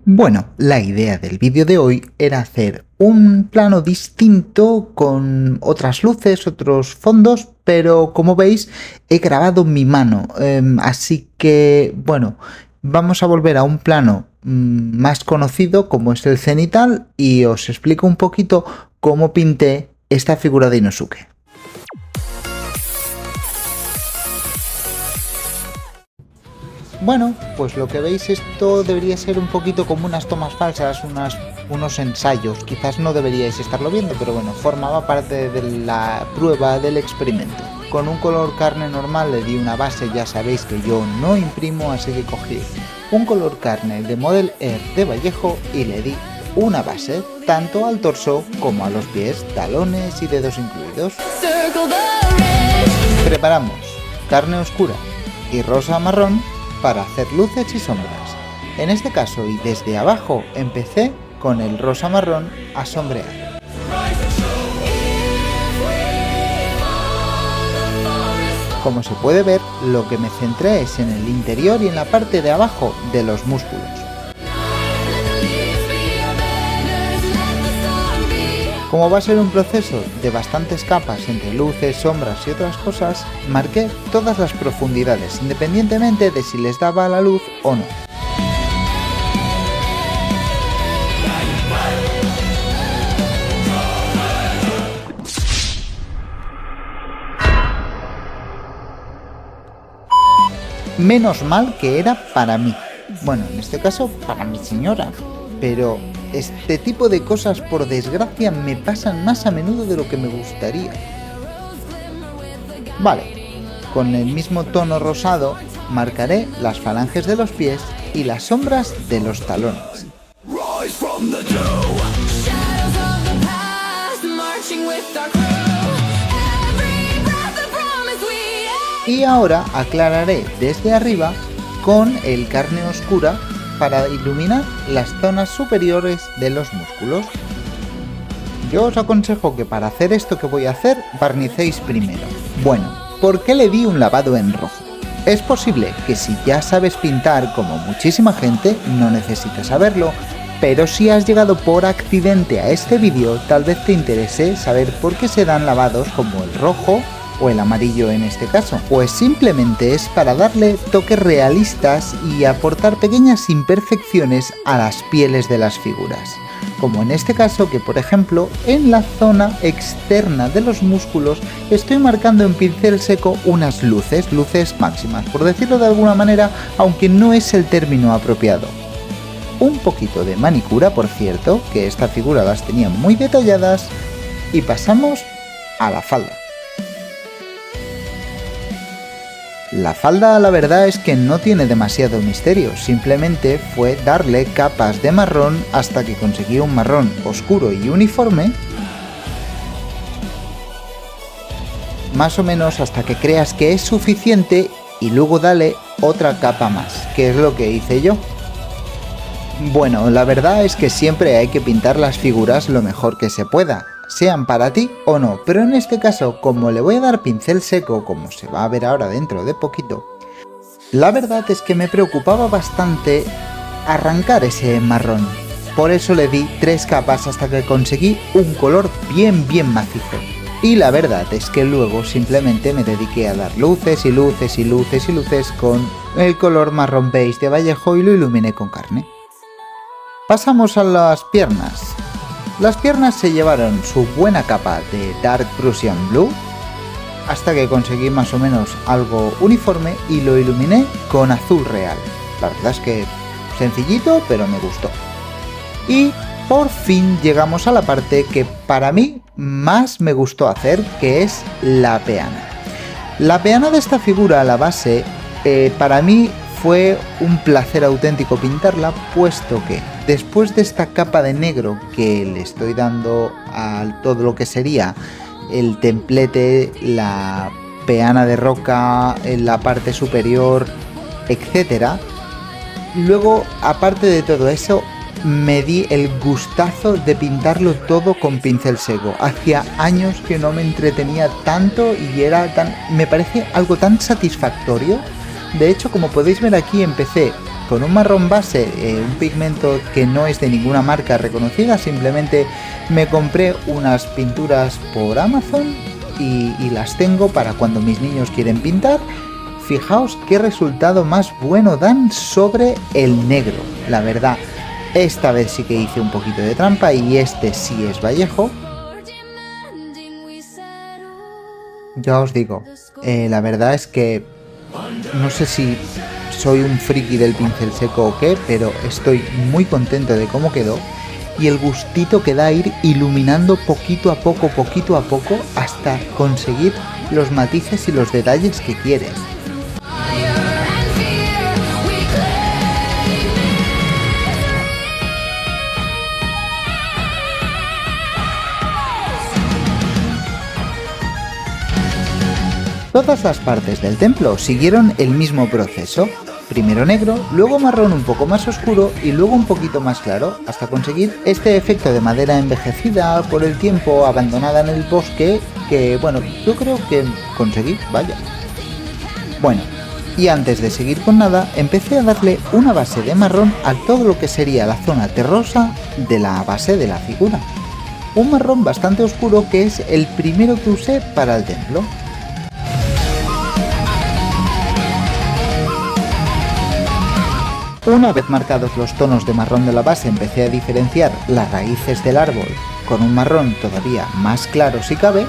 Bueno, la idea del vídeo de hoy era hacer un plano distinto con otras luces, otros fondos, pero como veis he grabado mi mano, así que bueno, vamos a volver a un plano más conocido como es el cenital y os explico un poquito cómo pinté esta figura de Inosuke. Bueno, pues lo que veis, esto debería ser un poquito como unas tomas falsas, unos ensayos. Quizás no deberíais estarlo viendo, pero bueno, formaba parte de la prueba del experimento. Con un color carne normal le di una base, ya sabéis que yo no imprimo, así que cogí un color carne de Model Air de Vallejo y le di una base, tanto al torso como a los pies, talones y dedos incluidos. Preparamos carne oscura y rosa marrón para hacer luces y sombras. En este caso y desde abajo empecé con el rosa marrón a sombrear. Como se puede ver, lo que me centré es en el interior y en la parte de abajo de los músculos. Como va a ser un proceso de bastantes capas entre luces, sombras y otras cosas, marqué todas las profundidades, independientemente de si les daba la luz o no. Menos mal que era para mí. Bueno, en este caso, para mi señora. Pero este tipo de cosas, por desgracia, me pasan más a menudo de lo que me gustaría. Vale, con el mismo tono rosado marcaré las falanges de los pies y las sombras de los talones. Y ahora aclararé desde arriba con el carne oscura para iluminar las zonas superiores de los músculos. Yo os aconsejo que para hacer esto que voy a hacer, barnicéis primero. Bueno, ¿por qué le di un lavado en rojo? Es posible que si ya sabes pintar como muchísima gente, no necesites saberlo, pero si has llegado por accidente a este vídeo, tal vez te interese saber por qué se dan lavados como el rojo o el amarillo en este caso, pues simplemente es para darle toques realistas y aportar pequeñas imperfecciones a las pieles de las figuras, como en este caso que por ejemplo en la zona externa de los músculos estoy marcando en pincel seco unas luces máximas, por decirlo de alguna manera, aunque no es el término apropiado. Un poquito de manicura, por cierto, que esta figura las tenía muy detalladas, y pasamos a la falda. La falda, la verdad es que no tiene demasiado misterio, simplemente fue darle capas de marrón hasta que conseguí un marrón oscuro y uniforme, más o menos hasta que creas que es suficiente, y luego dale otra capa más, que es lo que hice yo. Bueno, la verdad es que siempre hay que pintar las figuras lo mejor que se pueda, sean para ti o no, pero en este caso, como le voy a dar pincel seco, como se va a ver ahora dentro de poquito, la verdad es que me preocupaba bastante arrancar ese marrón. Por eso le di 3 capas hasta que conseguí un color bien macizo. Y la verdad es que luego simplemente me dediqué a dar luces y luces y luces y luces con el color marrón beige de Vallejo y lo iluminé con carne. Pasamos a las piernas. Las piernas se llevaron su buena capa de Dark Prussian Blue hasta que conseguí más o menos algo uniforme y lo iluminé con azul real. La verdad es que sencillito, pero me gustó. Y por fin llegamos a la parte que para mí más me gustó hacer, que es la peana. La peana de esta figura, la base, para mí fue un placer auténtico pintarla, puesto que después de esta capa de negro que le estoy dando a todo lo que sería el templete, la peana de roca en la parte superior, etc. Luego, aparte de todo eso, me di el gustazo de pintarlo todo con pincel seco. Hacía años que no me entretenía tanto y me parece algo tan satisfactorio. De hecho, como podéis ver aquí, empecé con un marrón base, un pigmento que no es de ninguna marca reconocida, simplemente me compré unas pinturas por Amazon y las tengo para cuando mis niños quieren pintar. Fijaos qué resultado más bueno dan sobre el negro, la verdad. Esta vez sí que hice un poquito de trampa y este sí es Vallejo. Ya os digo, la verdad es que no sé si soy un friki del pincel seco o qué, pero estoy muy contento de cómo quedó y el gustito que da ir iluminando poquito a poco, hasta conseguir los matices y los detalles que quieres. Todas las partes del templo siguieron el mismo proceso, primero negro, luego marrón un poco más oscuro y luego un poquito más claro, hasta conseguir este efecto de madera envejecida por el tiempo, abandonada en el bosque, que bueno, yo creo que conseguí, vaya. Bueno, y antes de seguir con nada, empecé a darle una base de marrón a todo lo que sería la zona terrosa de la base de la figura. Un marrón bastante oscuro que es el primero que usé para el templo. Una vez marcados los tonos de marrón de la base, empecé a diferenciar las raíces del árbol con un marrón todavía más claro si cabe.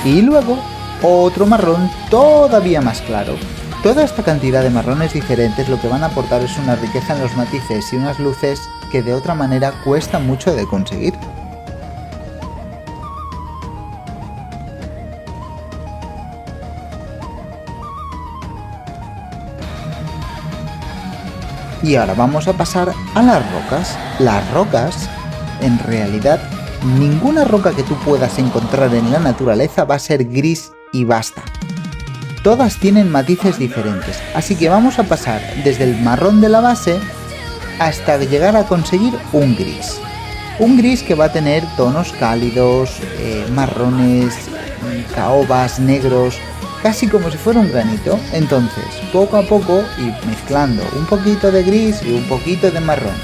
Y luego otro marrón todavía más claro. Toda esta cantidad de marrones diferentes lo que van a aportar es una riqueza en los matices y unas luces que de otra manera cuesta mucho de conseguir. Y ahora vamos a pasar a las rocas. Las rocas, en realidad, ninguna roca que tú puedas encontrar en la naturaleza va a ser gris y basta. Todas tienen matices diferentes, así que vamos a pasar desde el marrón de la base hasta llegar a conseguir un gris. Un gris que va a tener tonos cálidos, marrones, caobas, negros, casi como si fuera un granito. Entonces, poco a poco y mezclando un poquito de gris y un poquito de marrón,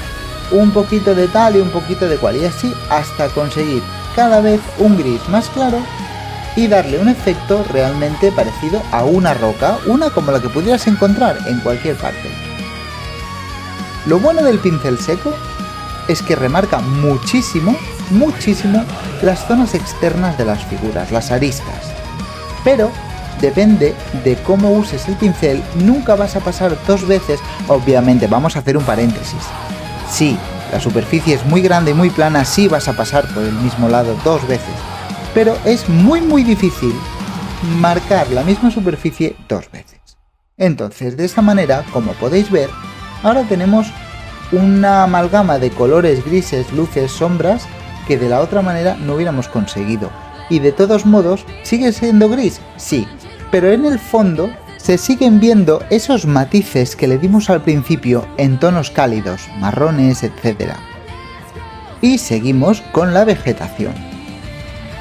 un poquito de tal y un poquito de cual, y así hasta conseguir cada vez un gris más claro y darle un efecto realmente parecido a una roca, una como la que pudieras encontrar en cualquier parte. Lo bueno del pincel seco es que remarca muchísimo las zonas externas de las figuras, las aristas. Pero depende de cómo uses el pincel, nunca vas a pasar dos veces. Obviamente, vamos a hacer un paréntesis. Sí, la superficie es muy grande y muy plana, sí vas a pasar por el mismo lado dos veces. Pero es muy difícil marcar la misma superficie dos veces. Entonces, de esta manera, como podéis ver, ahora tenemos una amalgama de colores grises, luces, sombras, que de la otra manera no hubiéramos conseguido. Y de todos modos, ¿sigue siendo gris? Sí, pero en el fondo se siguen viendo esos matices que le dimos al principio en tonos cálidos, marrones, etc. Y seguimos con la vegetación.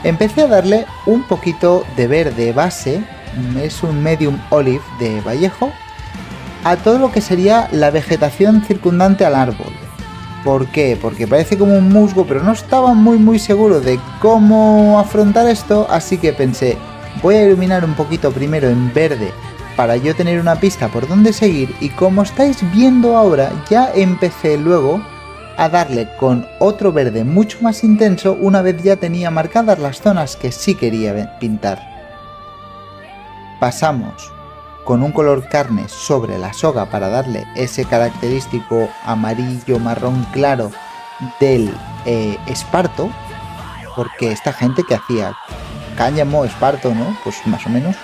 Empecé a darle un poquito de verde base, es un medium olive de Vallejo, a todo lo que sería la vegetación circundante al árbol. ¿Por qué? Porque parece como un musgo, pero no estaba muy seguro de cómo afrontar esto, así que pensé, voy a iluminar un poquito primero en verde para yo tener una pista por dónde seguir, y como estáis viendo ahora, ya empecé luego a darle con otro verde mucho más intenso una vez ya tenía marcadas las zonas que sí quería pintar. Pasamos con un color carne sobre la soga para darle ese característico amarillo marrón claro del esparto, porque esta gente que hacía cáñamo, esparto, ¿no? Pues más o menos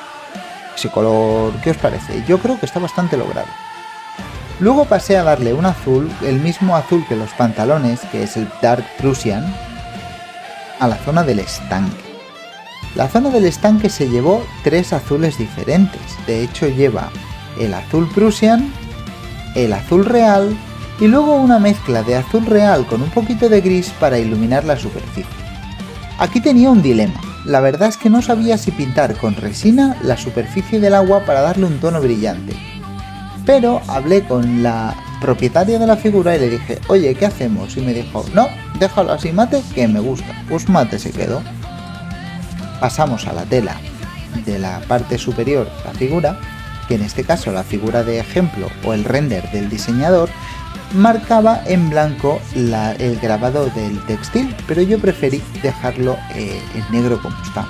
ese color, ¿qué os parece? Yo creo que está bastante logrado. Luego pasé a darle un azul, el mismo azul que los pantalones, que es el Dark Prussian, a la zona del estanque. La zona del estanque se llevó tres azules diferentes. De hecho lleva el azul Prussian, el azul real y luego una mezcla de azul real con un poquito de gris para iluminar la superficie. Aquí tenía un dilema. La verdad es que no sabía si pintar con resina la superficie del agua para darle un tono brillante. Pero hablé con la propietaria de la figura y le dije, oye, ¿qué hacemos? Y me dijo, no, déjalo así mate, que me gusta. Pues mate se quedó. Pasamos a la tela de la parte superior de la figura, que en este caso la figura de ejemplo o el render del diseñador marcaba en blanco el grabado del textil, pero yo preferí dejarlo en negro como está.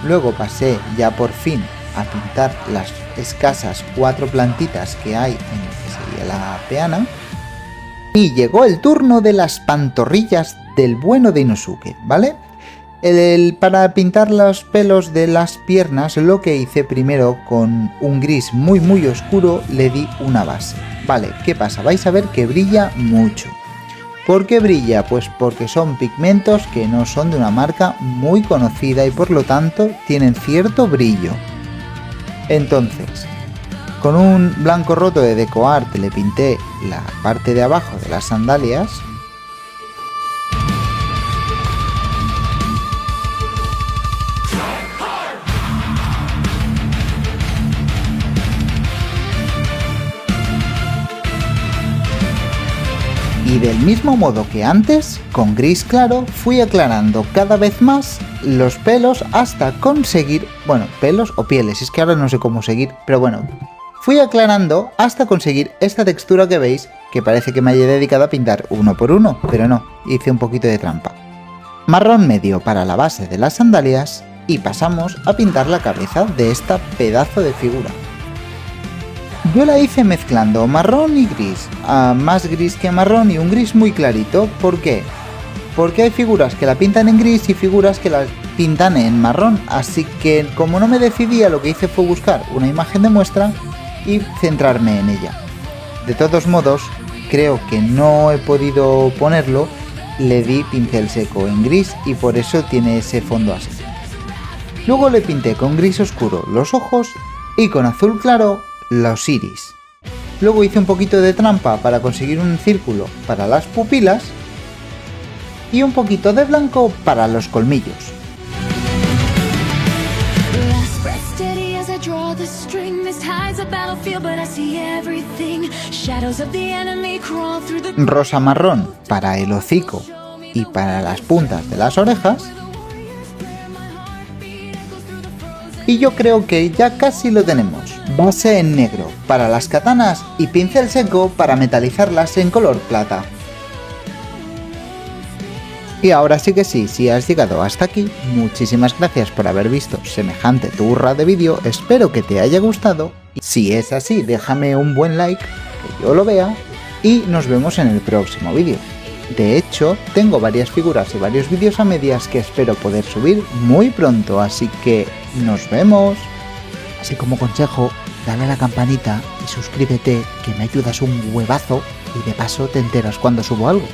Luego pasé ya por fin a pintar las escasas 4 plantitas que hay en lo que sería la peana, y llegó el turno de las pantorrillas del bueno de Inosuke, ¿vale? Para pintar los pelos de las piernas, lo que hice primero con un gris muy oscuro, le di una base. Vale, ¿qué pasa? Vais a ver que brilla mucho. ¿Por qué brilla? Pues porque son pigmentos que no son de una marca muy conocida y por lo tanto tienen cierto brillo. Entonces, con un blanco roto de DecoArt le pinté la parte de abajo de las sandalias. Y del mismo modo que antes, con gris claro, fui aclarando cada vez más los pelos hasta conseguir, bueno, pelos o pieles, es que ahora no sé cómo seguir, pero bueno, fui aclarando hasta conseguir esta textura que veis, que parece que me haya dedicado a pintar uno por uno, pero no, hice un poquito de trampa. Marrón medio para la base de las sandalias y pasamos a pintar la cabeza de esta pedazo de figura. Yo la hice mezclando marrón y gris, más gris que marrón y un gris muy clarito. ¿Por qué? Porque hay figuras que la pintan en gris y figuras que la pintan en marrón, así que como no me decidía, lo que hice fue buscar una imagen de muestra y centrarme en ella. De todos modos, creo que no he podido ponerlo, le di pincel seco en gris y por eso tiene ese fondo así. Luego le pinté con gris oscuro los ojos y con azul claro los iris. Luego hice un poquito de trampa para conseguir un círculo para las pupilas y un poquito de blanco para los colmillos. Rosa marrón para el hocico y para las puntas de las orejas. Y yo creo que ya casi lo tenemos. Base en negro para las katanas y pincel seco para metalizarlas en color plata. Y ahora sí que sí, si has llegado hasta aquí, muchísimas gracias por haber visto semejante turra de vídeo, espero que te haya gustado. Si es así, déjame un buen like, que yo lo vea, y nos vemos en el próximo vídeo. De hecho, tengo varias figuras y varios vídeos a medias que espero poder subir muy pronto, así que nos vemos. Así como consejo, dale a la campanita y suscríbete, que me ayudas un huevazo y de paso te enteras cuando subo algo.